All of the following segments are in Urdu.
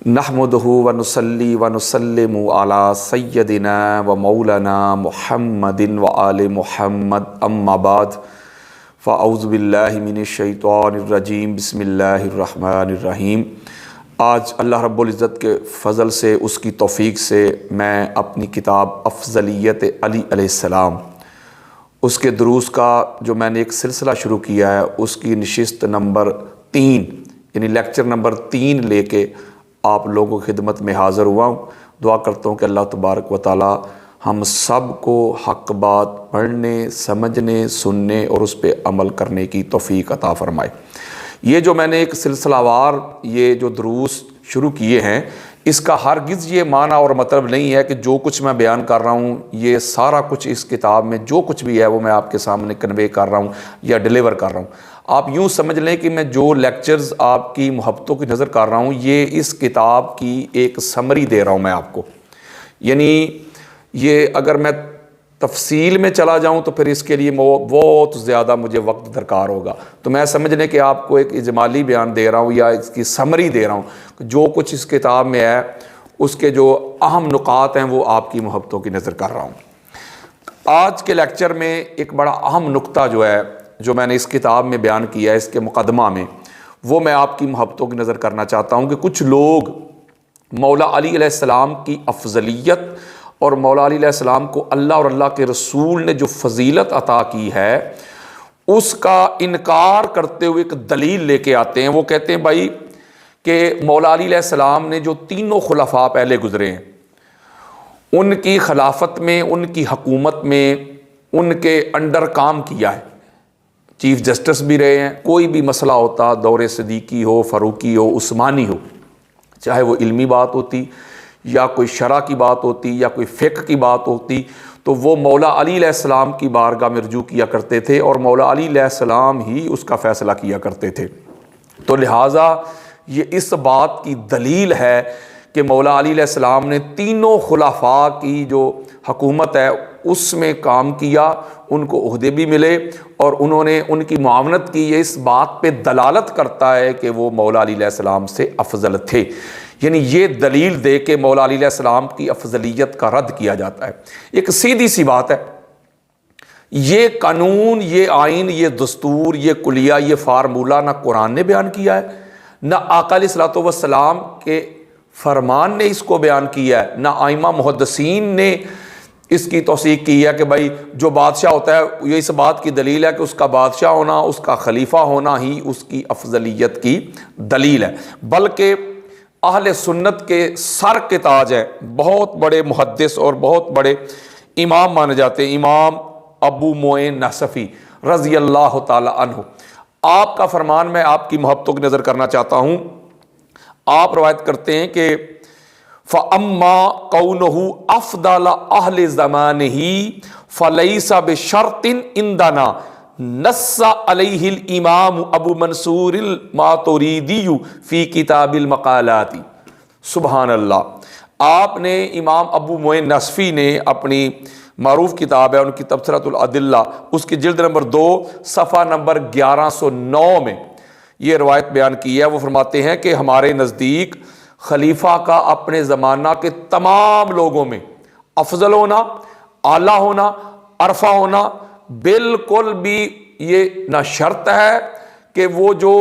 نحمدہ ونصلی ونسلم علی سیدنا و مولانا محمد و آل محمد اما بعد فاعوذ باللہ من الشیطان الرجیم بسم اللہ الرحمن الرحیم۔ آج اللہ رب العزت کے فضل سے، اس کی توفیق سے، میں اپنی کتاب افضلیت علی علیہ السلام، اس کے دروس کا جو میں نے ایک سلسلہ شروع کیا ہے، اس کی نشست نمبر 3 یعنی لیکچر نمبر 3 لے کے آپ لوگوں کی خدمت میں حاضر ہوا ہوں۔ دعا کرتا ہوں کہ اللہ تبارک و تعالی ہم سب کو حق بات پڑھنے، سمجھنے، سننے اور اس پہ عمل کرنے کی توفیق عطا فرمائے۔ یہ جو میں نے ایک سلسلہ وار یہ جو دروس شروع کیے ہیں، اس کا ہرگز یہ معنی اور مطلب نہیں ہے کہ جو کچھ میں بیان کر رہا ہوں یہ سارا کچھ اس کتاب میں جو کچھ بھی ہے وہ میں آپ کے سامنے کنوے کر رہا ہوں یا ڈیلیور کر رہا ہوں۔ آپ یوں سمجھ لیں کہ میں جو لیکچرز آپ کی محبتوں کی نظر کر رہا ہوں، یہ اس کتاب کی ایک سمری دے رہا ہوں میں آپ کو۔ یعنی یہ اگر میں تفصیل میں چلا جاؤں تو پھر اس کے لیے بہت زیادہ مجھے وقت درکار ہوگا، تو میں سمجھ لیں کہ آپ کو ایک اجمالی بیان دے رہا ہوں یا اس کی سمری دے رہا ہوں، جو کچھ اس کتاب میں ہے اس کے جو اہم نکات ہیں وہ آپ کی محبتوں کی نظر کر رہا ہوں۔ آج کے لیکچر میں ایک بڑا اہم نکتہ جو ہے جو میں نے اس کتاب میں بیان کیا ہے، اس کے مقدمہ میں، وہ میں آپ کی محبتوں کی نظر کرنا چاہتا ہوں کہ کچھ لوگ مولا علی علیہ السلام کی افضلیت اور مولا علی علیہ السلام کو اللہ اور اللہ کے رسول نے جو فضیلت عطا کی ہے اس کا انکار کرتے ہوئے ایک دلیل لے کے آتے ہیں۔ وہ کہتے ہیں بھائی کہ مولا علی علیہ السلام نے جو تینوں خلفاء پہلے گزرے ہیں، ان کی خلافت میں، ان کی حکومت میں، ان کے انڈر کام کیا ہے، چیف جسٹس بھی رہے ہیں، کوئی بھی مسئلہ ہوتا، دور صدیقی ہو، فاروقی ہو، عثمانی ہو، چاہے وہ علمی بات ہوتی یا کوئی شرع کی بات ہوتی یا کوئی فقہ کی بات ہوتی، تو وہ مولا علی علیہ السلام کی بارگاہ میں رجوع کیا کرتے تھے اور مولا علی علیہ السلام ہی اس کا فیصلہ کیا کرتے تھے۔ تو لہٰذا یہ اس بات کی دلیل ہے کہ مولا علی علیہ السلام نے تینوں خلفاء کی جو حکومت ہے اس میں کام کیا، ان کو عہدے بھی ملے اور انہوں نے ان کی معاونت کی۔ یہ اس بات پہ دلالت کرتا ہے کہ وہ مولا علی علیہ السلام سے افضل تھے، یعنی یہ دلیل دے کے مولا علی علیہ السلام کی افضلیت کا رد کیا جاتا ہے۔ ایک سیدھی سی بات ہے، یہ قانون، یہ آئین، یہ دستور، یہ کلیہ، یہ فارمولہ نہ قرآن نے بیان کیا ہے، نہ آقا علیہ الصلوۃ والسلام کے فرمان نے اس کو بیان کیا ہے، نہ ائمہ محدثین نے اس کی توثیق کی ہے کہ بھائی جو بادشاہ ہوتا ہے یہ اس بات کی دلیل ہے کہ اس کا بادشاہ ہونا، اس کا خلیفہ ہونا ہی اس کی افضلیت کی دلیل ہے، بلکہ اہل سنت کے سر کے تاج ہیں، بہت بڑے محدث اور بہت بڑے امام مانے جاتے ہیں، امام ابو معین نصفی رضی اللہ تعالی عنہ۔ آپ کا فرمان میں آپ کی محبتوں کی نظر کرنا چاہتا ہوں۔ آپ روایت کرتے ہیں کہ فَأَمَّا قَوْنُهُ أَفْضَلَ أَهْلِ زَمَانِهِ فَلَيْسَ بِشَرْطٍ عِنْدَنَا نَصَّ عَلَيْهِ الْإِمَامُ أَبُو مَنْصُورِ الْمَاتُرِیدِیُّ فِی کتاب المقالات۔ سبحان اللہ۔ آپ نے امام ابو معین نصفی نے اپنی معروف کتاب ہے ان کی تبصرۃ الادلہ، اس کی جلد نمبر 2 صفحہ نمبر 1109 میں یہ روایت بیان کی ہے۔ وہ فرماتے ہیں کہ ہمارے نزدیک خلیفہ کا اپنے زمانہ کے تمام لوگوں میں افضل ہونا، اعلیٰ ہونا، عرفہ ہونا بالکل بھی یہ نہ شرط ہے کہ وہ جو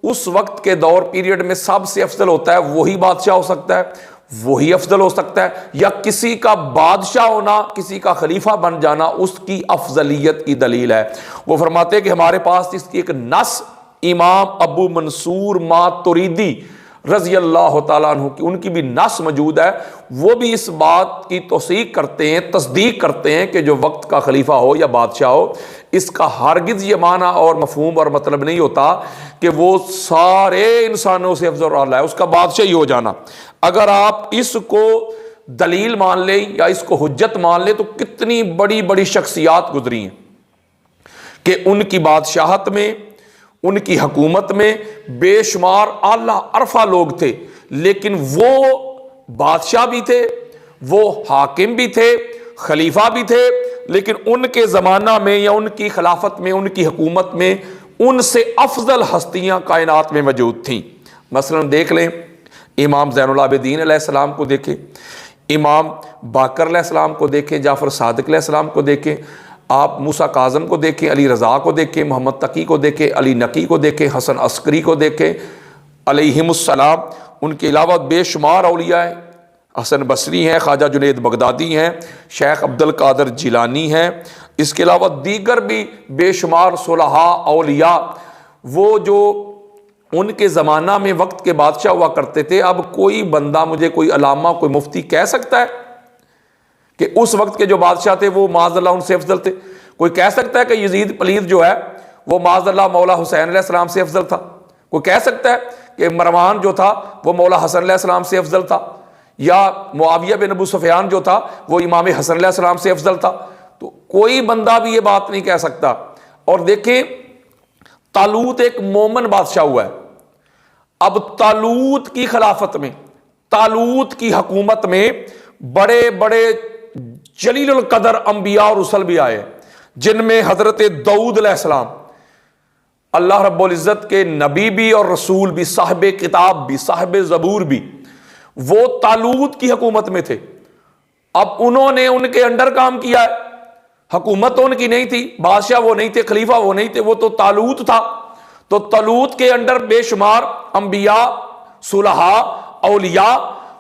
اس وقت کے دور پیریڈ میں سب سے افضل ہوتا ہے وہی بادشاہ ہو سکتا ہے، وہی افضل ہو سکتا ہے، یا کسی کا بادشاہ ہونا، کسی کا خلیفہ بن جانا اس کی افضلیت کی دلیل ہے۔ وہ فرماتے ہیں کہ ہمارے پاس اس کی ایک نص امام ابو منصور ماتریدی رضی اللہ تعالیٰ عنہ کی، ان کی بھی نص موجود ہے، وہ بھی اس بات کی توثیق کرتے ہیں، تصدیق کرتے ہیں کہ جو وقت کا خلیفہ ہو یا بادشاہ ہو، اس کا ہرگز یہ معنی اور مفہوم اور مطلب نہیں ہوتا کہ وہ سارے انسانوں سے افضل اور اعلیٰ ہے، اس کا بادشاہ ہی ہو جانا۔ اگر آپ اس کو دلیل مان لیں یا اس کو حجت مان لیں تو کتنی بڑی بڑی شخصیات گزری ہیں کہ ان کی بادشاہت میں، ان کی حکومت میں بے شمار اعلیٰ عرفہ لوگ تھے، لیکن وہ بادشاہ بھی تھے، وہ حاکم بھی تھے، خلیفہ بھی تھے، لیکن ان کے زمانہ میں یا ان کی خلافت میں، ان کی حکومت میں ان سے افضل ہستیاں کائنات میں موجود تھیں۔ مثلا دیکھ لیں امام زین العابدین علیہ السلام کو دیکھیں، امام باقر علیہ السلام کو دیکھیں، جعفر صادق علیہ السلام کو دیکھیں، آپ موسیٰ کاظم کو دیکھیں، علی رضا کو دیکھیں، محمد تقی کو دیکھیں، علی نقی کو دیکھیں، حسن عسکری کو دیکھیں علیہم السلام۔ ان کے علاوہ بے شمار اولیاء ہیں، حسن بصری ہیں، خواجہ جنید بغدادی ہیں، شیخ عبد القادر جیلانی ہیں، اس کے علاوہ دیگر بھی بے شمار صلحاء اولیاء، وہ جو ان کے زمانہ میں وقت کے بادشاہ ہوا کرتے تھے۔ اب کوئی بندہ مجھے، کوئی علامہ، کوئی مفتی کہہ سکتا ہے کہ اس وقت کے جو بادشاہ تھے وہ معاذ اللہ ان سے افضل تھے؟ کوئی کہہ سکتا ہے کہ یزید پلید جو ہے وہ معاذ اللہ مولا حسین علیہ السلام سے افضل تھا؟ کوئی کہہ سکتا ہے کہ مروان جو تھا وہ مولا حسن علیہ السلام سے افضل تھا؟ یا معاویہ بن ابو سفیان جو تھا وہ امام حسن علیہ السلام سے افضل تھا؟ تو کوئی بندہ بھی یہ بات نہیں کہہ سکتا۔ اور دیکھیں طالوت ایک مومن بادشاہ ہوا ہے، اب طالوت کی خلافت میں، طالوت کی حکومت میں بڑے بڑے جلیل القدر انبیاء اور رسل بھی آئے، جن میں حضرت داؤد علیہ السلام، اللہ رب العزت کے نبی بھی اور رسول بھی، صاحب کتاب بھی، صاحب زبور بھی، وہ طالوت کی حکومت میں تھے۔ اب انہوں نے ان کے انڈر کام کیا ہے، حکومت تو ان کی نہیں تھی، بادشاہ وہ نہیں تھے، خلیفہ وہ نہیں تھے، وہ تو طالوت تھا۔ تو طالوت کے انڈر بے شمار انبیاء، صلحاء، اولیاء،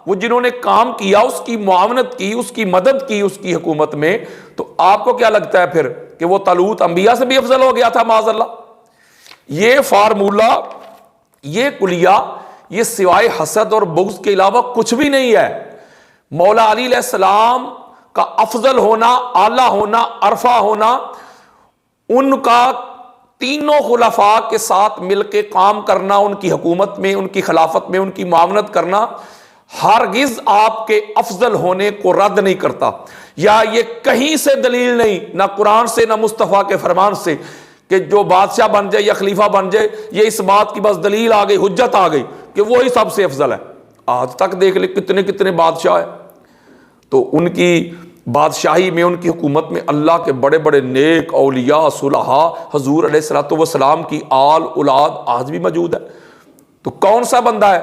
وہ جنہوں نے کام کیا، اس کی معاونت کی، اس کی مدد کی اس کی حکومت میں۔ تو آپ کو کیا لگتا ہے پھر کہ وہ طالوت انبیاء سے بھی افضل ہو گیا تھا معاذ اللہ؟ یہ فارمولہ، یہ کلیہ، یہ سوائے حسد اور بغض کے علاوہ کچھ بھی نہیں ہے۔ مولا علی علیہ السلام کا افضل ہونا، اعلیٰ ہونا، عرفہ ہونا، ان کا تینوں خلفاء کے ساتھ مل کے کام کرنا، ان کی حکومت میں، ان کی خلافت میں ان کی معاونت کرنا، ہرگز آپ کے افضل ہونے کو رد نہیں کرتا۔ یا یہ کہیں سے دلیل نہیں، نہ قرآن سے نہ مصطفیٰ کے فرمان سے، کہ جو بادشاہ بن جائے یا خلیفہ بن جائے، یہ اس بات کی بس دلیل آ گئی، حجت آ گئی کہ وہی سب سے افضل ہے۔ آج تک دیکھ لیں کتنے کتنے بادشاہ ہیں، تو ان کی بادشاہی میں، ان کی حکومت میں اللہ کے بڑے بڑے نیک اولیاء، صلحاء، حضور علیہ الصلوۃ والسلام کی آل اولاد آج بھی موجود ہے۔ تو کون سا بندہ ہے،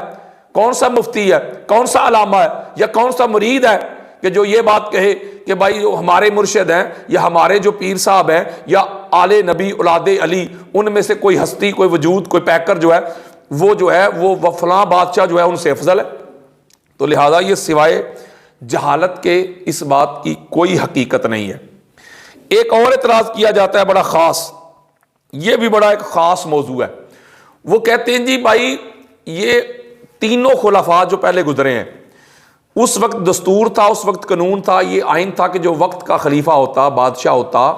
کون سا مفتی ہے، کون سا علامہ ہے، یا کون سا مرید ہے کہ جو یہ بات کہے کہ بھائی جو ہمارے مرشد ہیں یا ہمارے جو پیر صاحب ہیں یا آل نبی اولاد علی، ان میں سے کوئی ہستی، کوئی وجود، کوئی پیکر جو ہے وہ فلاں بادشاہ جو ہے ان سے افضل ہے؟ تو لہذا یہ سوائے جہالت کے اس بات کی کوئی حقیقت نہیں ہے۔ ایک اور اعتراض کیا جاتا ہے بڑا خاص، یہ بھی بڑا ایک خاص موضوع ہے۔ وہ کہتے ہیں جی بھائی یہ تینوں خلفاء جو پہلے گزرے ہیں، اس وقت دستور تھا، اس وقت قانون تھا، یہ آئین تھا کہ جو وقت کا خلیفہ ہوتا، بادشاہ ہوتا،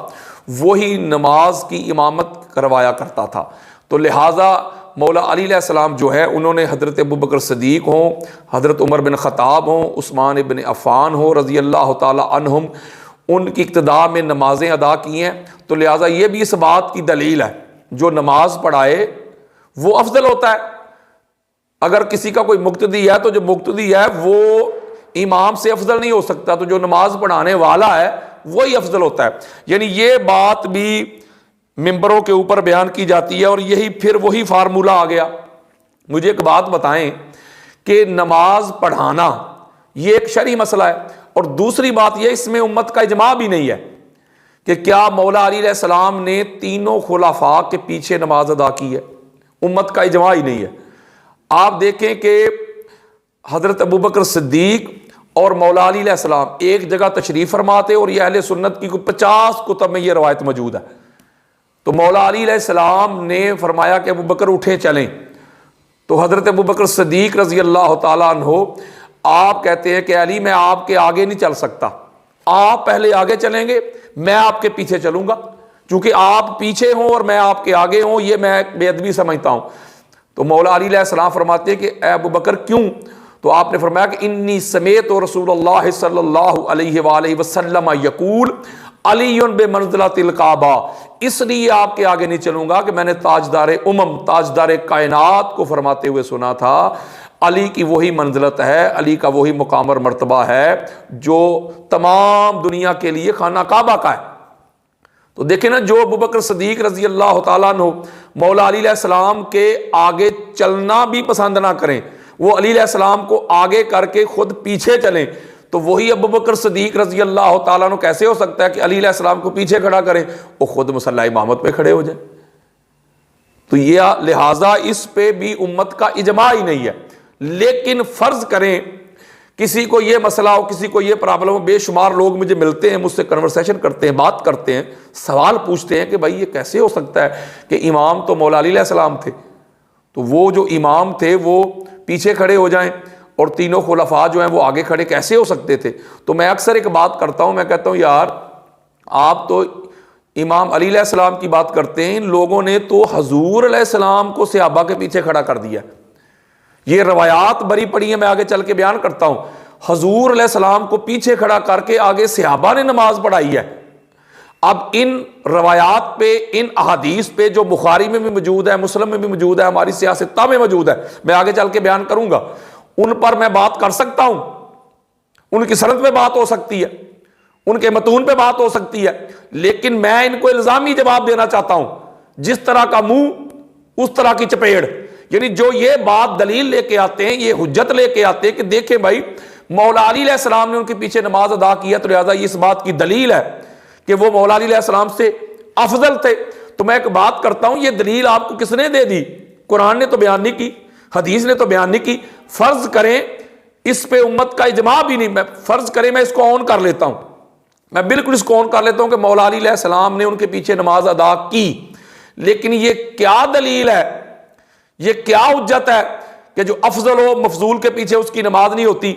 وہی نماز کی امامت کروایا کرتا تھا۔ تو لہٰذا مولا علی علیہ السلام جو ہے، انہوں نے حضرت ابوبکر صدیق ہوں، حضرت عمر بن خطاب ہوں، عثمان بن عفان ہوں رضی اللہ تعالی عنہم، ان کی اقتداء میں نمازیں ادا کی ہیں۔ تو لہٰذا یہ بھی اس بات کی دلیل ہے، جو نماز پڑھائے وہ افضل ہوتا ہے۔ اگر کسی کا کوئی مقتدی ہے تو جو مقتدی ہے وہ امام سے افضل نہیں ہو سکتا، تو جو نماز پڑھانے والا ہے وہی افضل ہوتا ہے۔ یعنی یہ بات بھی ممبروں کے اوپر بیان کی جاتی ہے، اور یہی پھر وہی فارمولہ آ گیا۔ مجھے ایک بات بتائیں کہ نماز پڑھانا یہ ایک شرعی مسئلہ ہے، اور دوسری بات یہ اس میں امت کا اجماع بھی نہیں ہے کہ کیا مولا علی علیہ السلام نے تینوں خلفاء کے پیچھے نماز ادا کی ہے، امت کا اجماع ہی نہیں ہے۔ آپ دیکھیں کہ حضرت ابوبکر صدیق اور مولا علی علیہ السلام ایک جگہ تشریف فرماتے، اور یہ اہل سنت کی 50 کتب میں یہ روایت موجود ہے۔ تو مولا علی علیہ السلام نے فرمایا کہ ابوبکر اٹھیں چلیں، تو حضرت ابوبکر صدیق رضی اللہ تعالیٰ عنہ آپ کہتے ہیں کہ علی میں آپ کے آگے نہیں چل سکتا، آپ پہلے آگے چلیں گے، میں آپ کے پیچھے چلوں گا، چونکہ آپ پیچھے ہوں اور میں آپ کے آگے ہوں، یہ میں بے ادبی سمجھتا ہوں۔ تو مولا علی علیہ السلام فرماتے ہیں کہ اے ابوبکر کیوں؟ تو آپ نے فرمایا کہ انی سمیت رسول اللہ صلی اللہ علیہ وآلہ وسلم یقول علی بمنزلۃ الکعبہ، اس لیے آپ کے آگے نہیں چلوں گا کہ میں نے تاجدار تاجدار کائنات کو فرماتے ہوئے سنا تھا، علی کی وہی منزلت ہے، علی کا وہی مقام اور مرتبہ ہے جو تمام دنیا کے لیے خانہ کعبہ کا ہے۔ تو دیکھیں نا، جو ابوبکر صدیق رضی اللہ تعالیٰ عنہ مولا علی علیہ السلام کے آگے چلنا بھی پسند نہ کریں، وہ علی علیہ السلام کو آگے کر کے خود پیچھے چلیں، تو وہی ابوبکر صدیق رضی اللہ تعالیٰ عنہ کیسے ہو سکتا ہے کہ علی علیہ السلام کو پیچھے کھڑا کریں، وہ خود مصلی امامت پہ کھڑے ہو جائیں؟ تو یہ لہٰذا اس پہ بھی امت کا اجماع ہی نہیں ہے۔ لیکن فرض کریں کسی کو یہ مسئلہ ہو، کسی کو یہ پرابلم ہو، بے شمار لوگ مجھے ملتے ہیں، مجھ سے کنورسیشن کرتے ہیں، بات کرتے ہیں، سوال پوچھتے ہیں کہ بھائی یہ کیسے ہو سکتا ہے کہ امام تو مولا علی علیہ السلام تھے، تو وہ جو امام تھے وہ پیچھے کھڑے ہو جائیں اور تینوں خلفاء جو ہیں وہ آگے کھڑے کیسے ہو سکتے تھے؟ تو میں اکثر ایک بات کرتا ہوں، میں کہتا ہوں یار آپ تو امام علی علیہ السلام کی بات کرتے ہیں، ان لوگوں نے تو حضور علیہ السلام کو صحابہ کے پیچھے کھڑا کر دیا۔ یہ روایات بری پڑی ہیں، میں آگے چل کے بیان کرتا ہوں۔ حضور علیہ السلام کو پیچھے کھڑا کر کے آگے صحابہ نے نماز پڑھائی ہے۔ اب ان روایات پہ، ان احادیث پہ جو بخاری میں بھی موجود ہے، مسلم میں بھی موجود ہے، ہماری سیاستہ میں موجود ہے، میں آگے چل کے بیان کروں گا، ان پر میں بات کر سکتا ہوں، ان کی سند پہ بات ہو سکتی ہے، ان کے متون پہ بات ہو سکتی ہے، لیکن میں ان کو الزامی جواب دینا چاہتا ہوں، جس طرح کا منہ اس طرح کی چپیڑ، یعنی جو یہ بات دلیل لے کے آتے ہیں، یہ حجت لے کے آتے ہیں کہ دیکھیں بھائی مولا علی علیہ السلام نے ان کے پیچھے نماز ادا کیا، تو لہٰذا اس بات کی دلیل ہے کہ وہ مولا علی علیہ السلام سے افضل تھے۔ تو میں ایک بات کرتا ہوں، یہ دلیل آپ کو کس نے دے دی؟ قرآن نے تو بیان نہیں کی، حدیث نے تو بیان نہیں کی۔ فرض کریں اس پہ امت کا اجماع بھی نہیں، میں فرض کریں میں اس کو آن کر لیتا ہوں، میں بالکل اس کو آن کر لیتا ہوں کہ مولا علی علیہ السلام نے ان کے پیچھے نماز ادا کی، لیکن یہ کیا دلیل ہے، یہ کیا حجت ہے کہ جو افضل ہو مفضول کے پیچھے اس کی نماز نہیں ہوتی،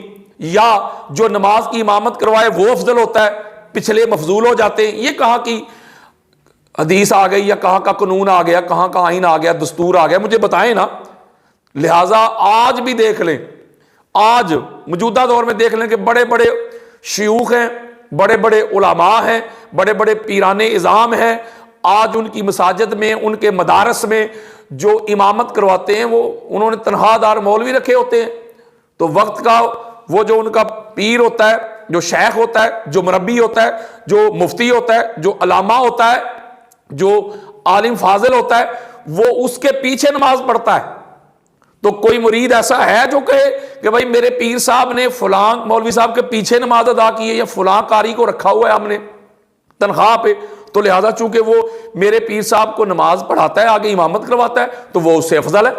یا جو نماز کی امامت کروائے وہ افضل ہوتا ہے، پچھلے مفضول ہو جاتے ہیں؟ یہ کہاں کی حدیث آ گئی، یا کہاں کا قانون آ گیا، کہاں کا آئین آ گیا، دستور آ گیا؟ مجھے بتائیں نا۔ لہٰذا آج بھی دیکھ لیں، آج موجودہ دور میں دیکھ لیں کہ بڑے بڑے شیوخ ہیں، بڑے بڑے علماء ہیں، بڑے بڑے پیران اعظام ہیں، آج ان کی مساجد میں، ان کے مدارس میں جو امامت کرواتے ہیں وہ انہوں نے تنخواہ دار مولوی رکھے ہوتے ہیں۔ تو وقت کا وہ جو ان کا پیر ہوتا ہے، جو شیخ ہوتا ہے، جو مربی ہوتا ہے، جو مفتی ہوتا ہے، جو علامہ ہوتا ہے، جو عالم فاضل ہوتا ہے، وہ اس کے پیچھے نماز پڑھتا ہے۔ تو کوئی مرید ایسا ہے جو کہے کہ بھائی میرے پیر صاحب نے فلاں مولوی صاحب کے پیچھے نماز ادا کی ہے، یا فلاں قاری کو رکھا ہوا ہے ہم نے تنخواہ پہ، تو لہٰذا چونکہ وہ میرے پیر صاحب کو نماز پڑھاتا ہے، آگے امامت کرواتا ہے، تو وہ اس سے افضل ہے۔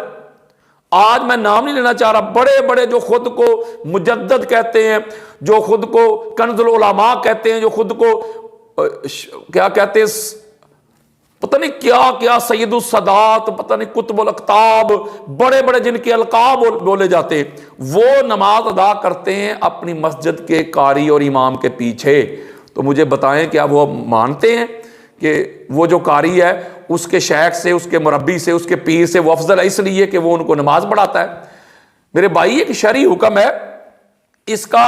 آج میں نام نہیں لینا چاہ رہا، بڑے بڑے جو خود کو مجدد کہتے ہیں، جو خود کو کنز العلماء کہتے ہیں، جو خود کو کیا کہتے ہیں، پتہ نہیں کیا کیا، سید السادات، پتہ نہیں قطب الاقطاب، بڑے بڑے جن کے القاب بولے جاتے ہیں، وہ نماز ادا کرتے ہیں اپنی مسجد کے قاری اور امام کے پیچھے۔ تو مجھے بتائیں کیا وہ مانتے ہیں کہ وہ جو قاری ہے اس کے شیخ سے، اس کے مربی سے، اس کے پیر سے وہ افضل ہے اس لیے کہ وہ ان کو نماز پڑھاتا ہے؟ میرے بھائی ایک شرعی حکم ہے، اس کا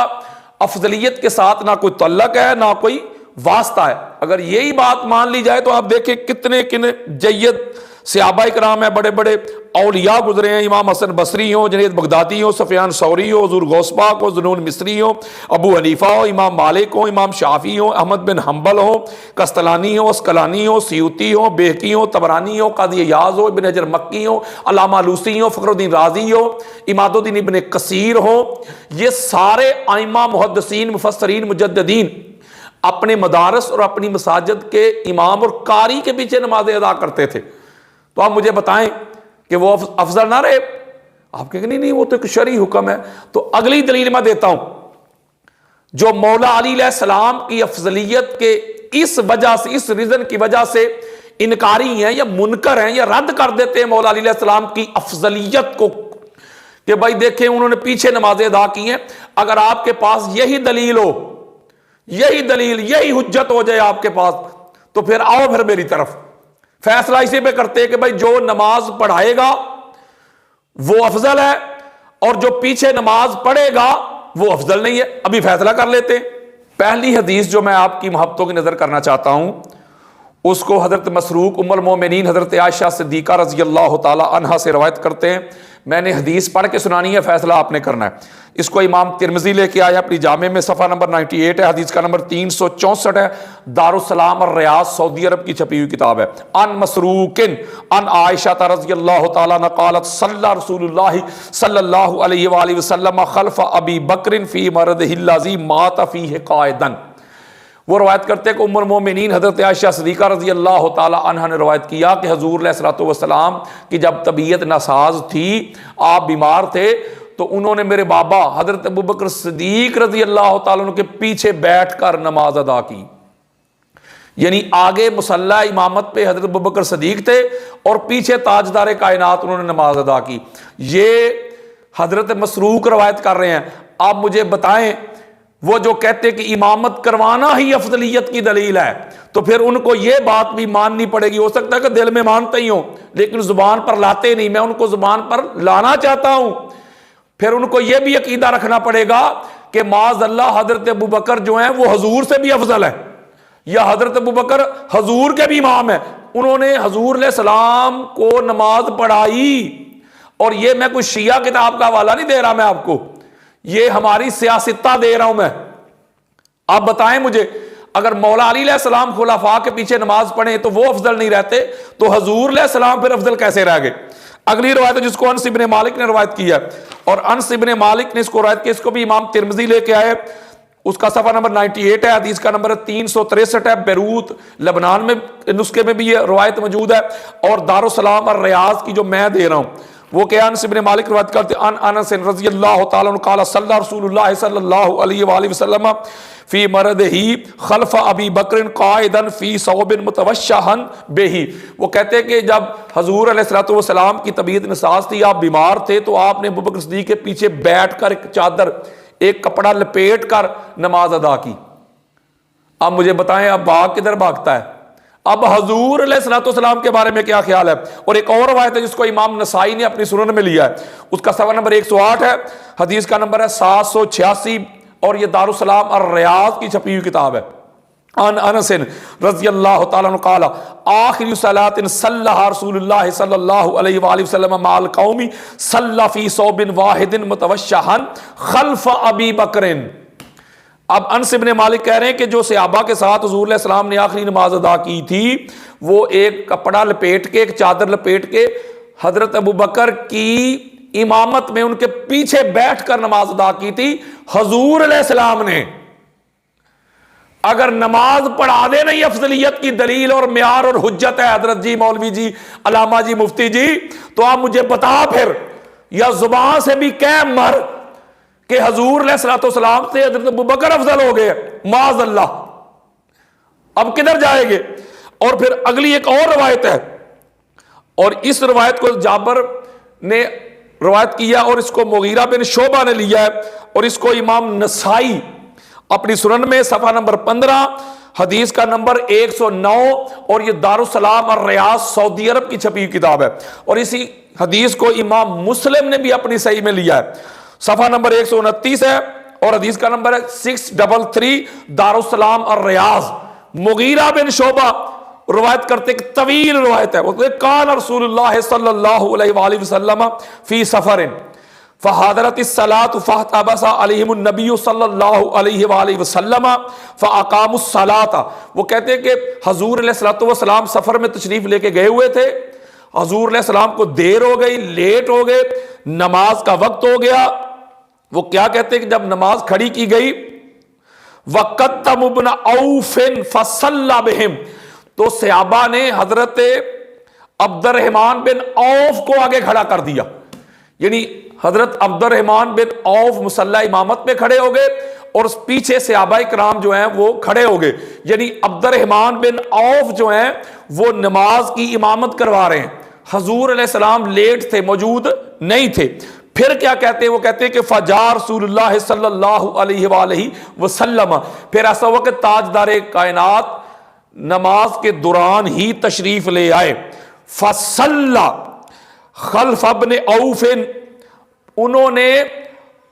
افضلیت کے ساتھ نہ کوئی تعلق ہے نہ کوئی واسطہ ہے۔ اگر یہی بات مان لی جائے تو آپ دیکھیں کتنے جید صحابہ کرام ہیں، بڑے بڑے اولیاء گزرے ہیں، امام حسن بصری ہوں، جنید بغدادی ہوں، سفیان ثوری ہو، حضور غوث پاک ہو، ذنون مصری ہو، ابو حنیفہ ہو، امام مالک ہو، امام شافعی ہو، احمد بن حنبل ہو، قسطلانی ہو، اسقلانی ہو، سیوطی ہو، بیہقی ہو، طبرانی ہو، قاضی عیاض ہو، ابن حجر مکی ہو، علامہ الوسی ہو، فخر الدین رازی ہو، اماد الدین ابن کثیر ہو، یہ سارے ائمہ محدثین مفسرین مجددین اپنے مدارس اور اپنی مساجد کے امام اور قاری کے پیچھے نمازیں ادا کرتے تھے۔ تو آپ مجھے بتائیں کہ وہ افضل نہ رہے؟ آپ کہیں گے نہیں وہ تو ایک شرعی حکم ہے۔ تو اگلی دلیل میں دیتا ہوں، جو مولا علی علیہ السلام کی افضلیت کے اس وجہ سے، اس ریزن کی وجہ سے انکاری ہیں یا منکر ہیں یا رد کر دیتے ہیں مولا علی علیہ السلام کی افضلیت کو، کہ بھائی دیکھیں انہوں نے پیچھے نمازیں ادا کی ہیں۔ اگر آپ کے پاس یہی دلیل ہو، یہی دلیل، یہی حجت ہو جائے آپ کے پاس، تو پھر آؤ پھر میری طرف فیصلہ اسی پہ کرتے ہیں کہ بھائی جو نماز پڑھائے گا وہ افضل ہے، اور جو پیچھے نماز پڑھے گا وہ افضل نہیں ہے۔ ابھی فیصلہ کر لیتے ہیں۔ پہلی حدیث جو میں آپ کی محبتوں کی نظر کرنا چاہتا ہوں، اس کو حضرت مسروق ام المومنین حضرت عائشہ صدیقہ رضی اللہ تعالی عنہا سے روایت کرتے ہیں، میں نے حدیث پڑھ کے سنانی ہے، فیصلہ آپ نے کرنا ہے۔ اس کو امام ترمذی لے کے آیا اپنی جامع میں، صفحہ نمبر 98 ہے، حدیث کا نمبر 364 ہے، دارالسلام الریاض سعودی عرب کی چھپی ہوئی کتاب ہے۔ ان مسروق ان عائشہ رضی اللہ تعالیٰ عنہ قالت صلی رسول اللہ صلی اللہ علیہ وآلہ وسلم خلف ابی بکر فی مرضہ الذی مات فیہ قائدا۔ وہ روایت کرتے ہیں کہ ام المومنین حضرت عائشہ صدیقہ رضی اللہ تعالی عنہا نے روایت کیا کہ حضور علیہ الصلوۃ والسلام کی جب طبیعت ناساز تھی، آپ بیمار تھے، تو انہوں نے میرے بابا حضرت ابوبکر صدیق رضی اللہ تعالیٰ عنہ کے پیچھے بیٹھ کر نماز ادا کی۔ یعنی آگے مصلی امامت پہ حضرت ابوبکر صدیق تھے اور پیچھے تاجدار کائنات انہوں نے نماز ادا کی۔ یہ حضرت مسروق روایت کر رہے ہیں۔ آپ مجھے بتائیں، وہ جو کہتے کہ امامت کروانا ہی افضلیت کی دلیل ہے، تو پھر ان کو یہ بات بھی ماننی پڑے گی، ہو سکتا ہے کہ دل میں مانتے ہی ہوں لیکن زبان پر لاتے نہیں، میں ان کو زبان پر لانا چاہتا ہوں۔ پھر ان کو یہ بھی عقیدہ رکھنا پڑے گا کہ معاذ اللہ حضرت ابوبکر جو ہیں وہ حضور سے بھی افضل ہے، یا حضرت ابوبکر حضور کے بھی امام ہیں، انہوں نے حضور علیہ السلام کو نماز پڑھائی۔ اور یہ میں کوئی شیعہ کتاب کا حوالہ نہیں دے رہا میں آپ کو، یہ ہماری سیاستہ دے رہا ہوں میں۔ آپ بتائیں مجھے، اگر مولا علی علیہ السلام خلفاء کے پیچھے نماز پڑھیں تو وہ افضل نہیں رہتے، تو حضور علیہ السلام پھر افضل کیسے رہ گئے؟ اگلی روایت ہے جس کو انس ابن مالک نے روایت کی ہے، اور انس ابن مالک نے اس کو روایت کی، اس کو بھی امام ترمذی لے کے آئے، اس کا صفحہ نمبر 98 ہے، حدیث کا نمبر 363 ہے، بیروت لبنان میں نسخے میں بھی یہ روایت موجود ہے، اور دارالسلام الریاض کی جو میں دے رہا ہوں وہ کہ انس ابن مالک روایت کرتے ان انس رضی اللہ تعالیٰ عنہ قال صلی رسول اللہ صلی اللہ علیہ وآلہ وسلم فی مرضہ خلف ابی بکر قائدا فی ثوب متوشحا بہ۔ وہ کہتے ہیں کہ جب حضور علیہ الصلوۃ والسلام کی طبیعت ناساز تھی، آپ بیمار تھے، تو آپ نے ابوبکر صدیق کے پیچھے بیٹھ کر ایک چادر، ایک کپڑا لپیٹ کر نماز ادا کی۔ اب مجھے بتائیں اب بھاگ کدھر بھاگتا ہے؟ اب حضور علیہ الصلوۃ والسلام کے بارے میں کیا خیال ہے؟ اور ایک اور روایت ہے جس کو امام نسائی نے اپنی سنن میں لیا ہے، اس کا صفحہ نمبر 108 ہے، حدیث کا نمبر ہے 786، اور یہ دارالسلام الریاض کی چھپی ہوئی کتاب ہے۔ ان انس رضی اللہ تعالیٰ عنہ قال آخر صلاۃ صلیھا رسول اللہ صلی اللہ علیہ وآلہ وسلم مع القوم صلی فی ثوب واحد متوشحا خلف ابی بکر۔ اب انس ابن مالک کہہ رہے ہیں کہ جو صحابہ کے ساتھ حضور علیہ السلام نے آخری نماز ادا کی تھی، وہ ایک کپڑا لپیٹ کے، ایک چادر لپیٹ کے حضرت ابوبکر کی امامت میں ان کے پیچھے بیٹھ کر نماز ادا کی تھی حضور علیہ السلام نے۔ اگر نماز پڑھا دے نہیں افضلیت کی دلیل اور معیار اور حجت ہے حضرت جی، مولوی جی، علامہ جی، مفتی جی، تو آپ مجھے بتا پھر، یا زبان سے بھی کہہ مر کہ حضور علیہ الصلوۃ والسلام سے حضرت ابوبکر افضل ہو گئے، معاذ اللہ۔ اب کدھر جائیں گے؟ اور پھر اگلی ایک اور روایت ہے، اور اس روایت کو جابر نے روایت کیا اور اس کو مغیرہ بن شعبہ نے لیا ہے، اور اس کو امام نسائی اپنی سنن میں صفحہ نمبر 15 حدیث کا نمبر 109، اور یہ دارالسلام الریاض سعودی عرب کی چھپی ہوئی کتاب ہے، اور اسی حدیث کو امام مسلم نے بھی اپنی صحیح میں لیا ہے، صفحہ نمبر 129 ہے، اور حدیث کا نمبر ہے 633، دارالسلام الریاض۔ مغیرہ بن شعبہ روایت کرتے کہ طویل روایت ہے، وہ کہتے کان رسول اللہ صلی اللہ علیہ وآلہ وسلم فی سفر فحضرت الصلاۃ فاحتبس علیہم النبی صلی اللہ علیہ وآلہ وسلم فاقاموا الصلاۃ۔ وہ کہتے ہیں کہ حضور علیہ الصلوۃ والسلام سفر میں تشریف لے کے گئے ہوئے تھے، حضور علیہ السلام کو دیر ہو گئی، لیٹ ہو گئے، نماز کا وقت ہو گیا۔ وہ کیا کہتے ہیں کہ جب نماز کھڑی کی گئی، وقدم ابن عوف فصلی بہم، تو صحابہ نے حضرت عبد الرحمن بن عوف کو آگے کھڑا کر دیا، یعنی حضرت عبد الرحمن بن عوف مصلی امامت میں کھڑے ہو گئے اور پیچھے صحابہ کرام جو ہیں وہ کھڑے ہو گئے، یعنی عبد الرحمن بن عوف جو ہیں وہ نماز کی امامت کروا رہے ہیں، حضور علیہ السلام لیٹ تھے، موجود نہیں تھے۔ پھر کیا کہتے ہیں؟ وہ کہتے ہیں کہ فجا رسول اللہ صلی اللہ علیہ وآلہ وسلم، پھر ایسا ہوا کہ تاجدار کائنات نماز کے دوران ہی تشریف لے آئے، فصلی خلف ابن عوف، انہوں نے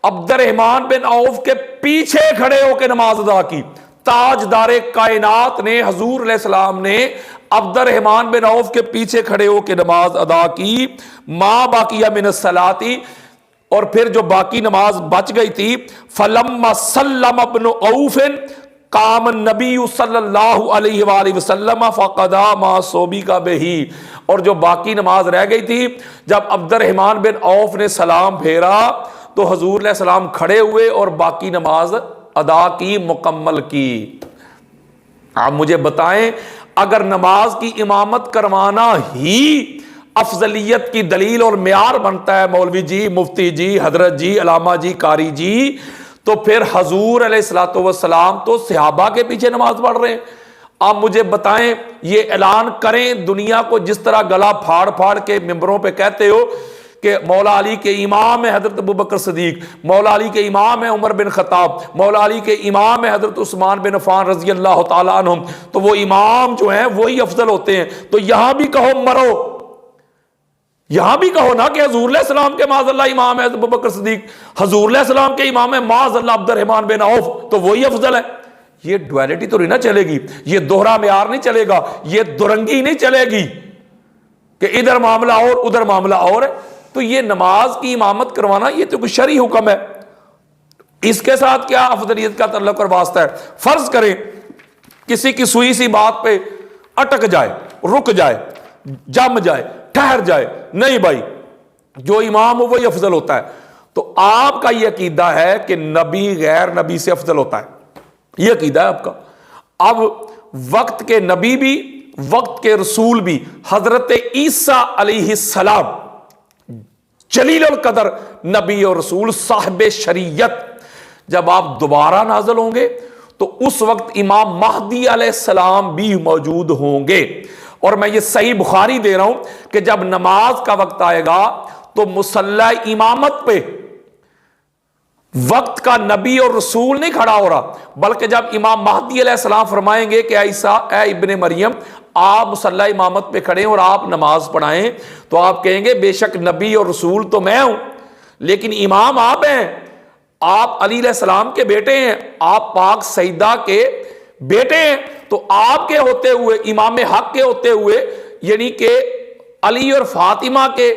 عبد الرحمن بن عوف کے پیچھے کھڑے ہو کے نماز ادا کی، تاجدار کائنات نے، حضور علیہ السلام نے عبد الرحمن بن عوف کے پیچھے کھڑے ہو کے نماز ادا کی، ما باقیہ من الصلاۃ، اور پھر جو باقی نماز بچ گئی تھی، فلما سلم ابن عوف قام النبی صلی اللہ علیہ وآلہ وسلم فقضى ما صوبق به، اور جو باقی نماز رہ گئی تھی، جب عبد الرحمن بن عوف نے سلام پھیرا تو حضور علیہ السلام کھڑے ہوئے اور باقی نماز ادا کی، مکمل کی۔ آپ مجھے بتائیں، اگر نماز کی امامت کروانا ہی افضلیت کی دلیل اور معیار بنتا ہے مولوی جی، مفتی جی، حضرت جی، علامہ جی، قاری جی، تو پھر حضور علیہ الصلوۃ والسلام تو صحابہ کے پیچھے نماز پڑھ رہے ہیں۔ آپ مجھے بتائیں، یہ اعلان کریں دنیا کو، جس طرح گلا پھاڑ پھاڑ کے ممبروں پہ کہتے ہو کہ مولا علی کے امام ہے حضرت ابوبکر صدیق، مولا علی کے امام ہے عمر بن خطاب، مولا علی کے امام ہے حضرت عثمان بن عفان رضی اللہ تعالیٰ عنہم، تو وہ امام جو ہیں وہی افضل ہوتے ہیں۔ تو یہاں بھی کہو مرو، یہاں بھی کہو نا کہ حضور علیہ السلام کے معاذ اللہ امام ہے ابوبکر صدیق، حضور علیہ السلام کے امام ہے معاذ اللہ عبد الرحمن بن عوف، تو وہی افضل ہے۔ یہ ڈویلٹی تو نہیں نہ چلے گی، یہ دوہرا معیار نہیں چلے گا، یہ درنگی نہیں چلے گی کہ ادھر معاملہ اور ادھر معاملہ اور ہے۔ تو یہ نماز کی امامت کروانا یہ تو کوئی شرعی حکم ہے، اس کے ساتھ کیا افضلیت کا تعلق اور واسطہ ہے؟ فرض کریں کسی کی سوئی سی بات پہ اٹک جائے، رک جائے، جم جائے، ٹھہر جائے، نہیں بھائی جو امام ہو وہی افضل ہوتا ہے، تو آپ کا یہ عقیدہ ہے کہ نبی غیر نبی سے افضل ہوتا ہے، یہ عقیدہ ہے آپ کا۔ اب وقت کے نبی بھی، وقت کے رسول بھی، حضرت عیسیٰ علیہ السلام جلیل القدر نبی اور رسول صاحب شریعت، جب آپ دوبارہ نازل ہوں گے تو اس وقت امام مہدی علیہ السلام بھی موجود ہوں گے۔ اور میں یہ صحیح بخاری دے رہا ہوں کہ جب نماز کا وقت آئے گا تو مصلی امامت پہ وقت کا نبی اور رسول نہیں کھڑا ہو رہا، بلکہ جب امام مہدی علیہ السلام فرمائیں گے کہ عیسیٰ، اے ابن مریم، آپ مصلی امامت پہ کھڑے ہیں اور آپ نماز پڑھائیں، تو آپ کہیں گے بے شک نبی اور رسول تو میں ہوں لیکن امام آپ ہیں، آپ علی علیہ السلام کے بیٹے ہیں، آپ پاک سیدہ کے بیٹے ہیں، تو آپ کے ہوتے ہوئے، امام حق کے ہوتے ہوئے، یعنی کہ علی اور فاطمہ کے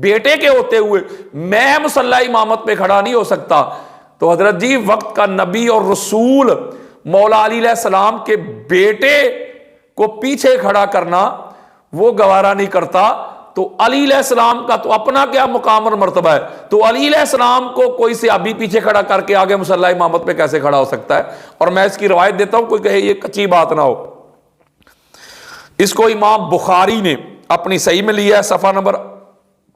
بیٹے کے ہوتے ہوئے میں مصلی امامت پہ کھڑا نہیں ہو سکتا۔ تو حضرت جی وقت کا نبی اور رسول مولا علی علیہ السلام کے بیٹے کو پیچھے کھڑا کرنا وہ گوارا نہیں کرتا، تو علی علیہ السلام کا تو اپنا کیا مقام اور مرتبہ ہے، تو علی علیہ السلام کو کوئی صحابی پیچھے کھڑا کر کے آگے مصلی امامت پہ کیسے کھڑا ہو سکتا ہے؟ اور میں اس کی روایت دیتا ہوں، کوئی کہے یہ کچی بات نہ ہو، اس کو امام بخاری نے اپنی صحیح میں لیا ہے، صفحہ نمبر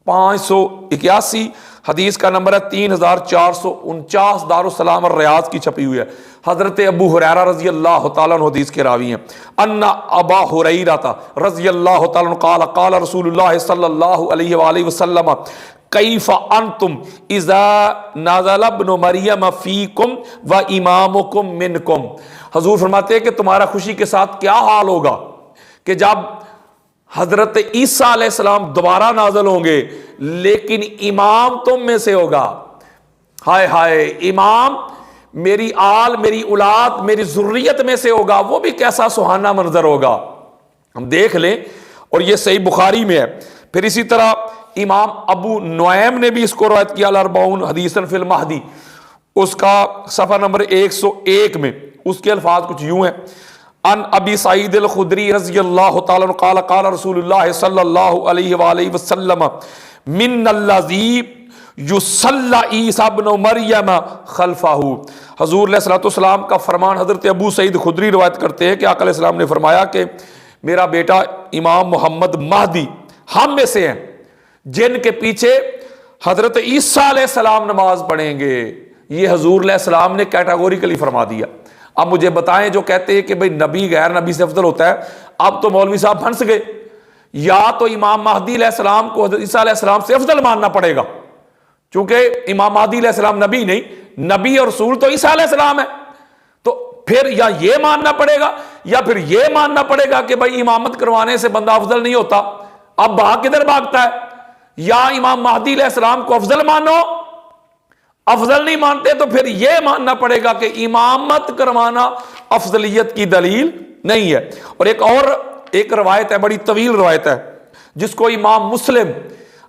581، حدیث کا نمبر ہے 3449، دارالسلام اور ریاض کی چھپی ہوئی ہے۔ حضرت ابو ہریرہ رضی اللہ تعالیٰ عنہ حدیث کے راوی ہیں، ان ابا ہریرہ رضی اللہ تعالیٰ عنہ قال قال رسول اللہ صلی اللہ علیہ وآلہ وسلم کیف انتم اذا نزل ابن مریم فیکم و امامکم منکم، حضور فرماتے ہیں کہ تمہارا خوشی کے ساتھ کیا حال ہوگا کہ جب حضرت عیسیٰ علیہ السلام دوبارہ نازل ہوں گے لیکن امام تم میں سے ہوگا۔ ہائے ہائے، امام میری آل، میری اولاد، میری ذریت میں سے ہوگا، وہ بھی کیسا سہانا منظر ہوگا، ہم دیکھ لیں۔ اور یہ صحیح بخاری میں ہے۔ پھر اسی طرح امام ابو نعیم نے بھی اس کو روایت کیا، الاربعون حدیثاً فی المہدی، اس کا صفحہ نمبر 101 میں اس کے الفاظ کچھ یوں ہیں، ان ابی سعید الخدری رضی اللہ تعالیٰ عنہ قال قال رسول اللہ صلی اللہ علیہ وآلہ وسلم من الذی یصلی عیسیٰ ابن مریم خلفہ، حضور علیہ الصلوۃ والسلام کا فرمان حضرت ابو سعید خدری روایت کرتے ہیں کہ آقا علیہ السلام نے فرمایا کہ میرا بیٹا امام محمد مہدی ہم میں سے ہیں جن کے پیچھے حضرت عیسیٰ علیہ السلام نماز پڑھیں گے۔ یہ حضور علیہ السلام نے کیٹاگوریکلی فرما دیا۔ اب مجھے بتائیں جو کہتے ہیں کہ بھئی نبی غیر نبی سے افضل ہوتا ہے، اب تو مولوی صاحب پھنس گئے، یا تو امام مہدی علیہ السلام کو حضرت عیسیٰ علیہ السلام سے افضل ماننا پڑے گا، چونکہ امام مہدی علیہ السلام نبی نہیں، نبی اور رسول تو عیسیٰ علیہ السلام ہے، تو پھر یا یہ ماننا پڑے گا یا پھر یہ ماننا پڑے گا کہ بھئی امامت کروانے سے بندہ افضل نہیں ہوتا۔ اب بھاگ کدھر بھاگتا ہے؟ یا امام مہدی علیہ السلام کو افضل مانو، افضل نہیں مانتے تو پھر یہ ماننا پڑے گا کہ امامت کروانا افضلیت کی دلیل نہیں ہے۔ اور ایک روایت ہے، بڑی طویل روایت ہے، جس کو امام مسلم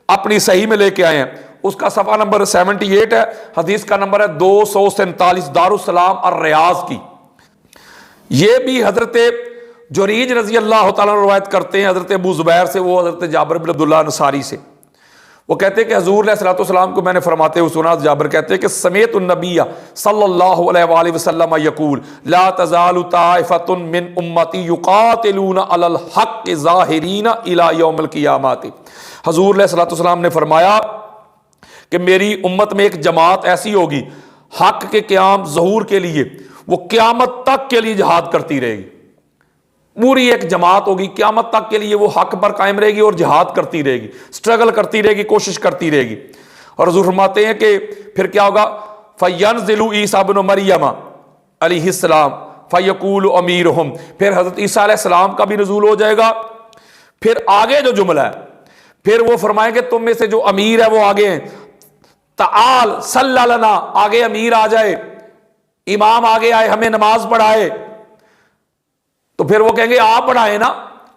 اپنی صحیح میں لے کے آئے ہیں، اس کا صفحہ نمبر 78 ہے، حدیث کا نمبر ہے 247، دارالسلام الریاض کی۔ یہ بھی حضرت جریج رضی اللہ تعالیٰ عنہ روایت کرتے ہیں حضرت ابو زبیر سے، وہ حضرت جابر بن عبداللہ انصاری سے۔ وہ کہتے ہیں کہ حضور علیہ الصلوۃ والسلام کو میں نے فرماتے ہوئے سنا، جابر کہتے ہیں کہ سمیعت النبی صلی اللہ علیہ وآلہ وسلم یقول لا تزال طائفۃ من امتی یقاتلون علی الحق ظاہرین الی یوم القیامۃ۔ حضور علیہ الصلوۃ والسلام نے فرمایا کہ میری امت میں ایک جماعت ایسی ہوگی حق کے قیام ظہور کے لیے، وہ قیامت تک کے لیے جہاد کرتی رہے گی۔ پوری ایک جماعت ہوگی قیامت تک کے لیے، وہ حق پر قائم رہے گی اور جہاد کرتی رہے گی، سٹرگل کرتی رہے گی، کوشش کرتی رہے گی۔ اور حضور فرماتے ہیں کہ پھر کیا ہوگا، فَيَنزِلُ عِيسَىٰ ابْنُ مَرْيَمَ علیہ السلام فَيَقُولُ أَمِيرُهُمْ، پھر حضرت عیسیٰ علیہ السلام کا بھی نزول ہو جائے گا۔ پھر آگے جو جملہ ہے، پھر وہ فرمائیں کہ تم میں سے جو امیر ہے وہ آگے ہیں، تعال صلی لنا، آگے امیر آ جائے، امام آگے آئے، ہمیں نماز پڑھائے۔ تو پھر وہ کہیں گے آپ پڑھائیں نا،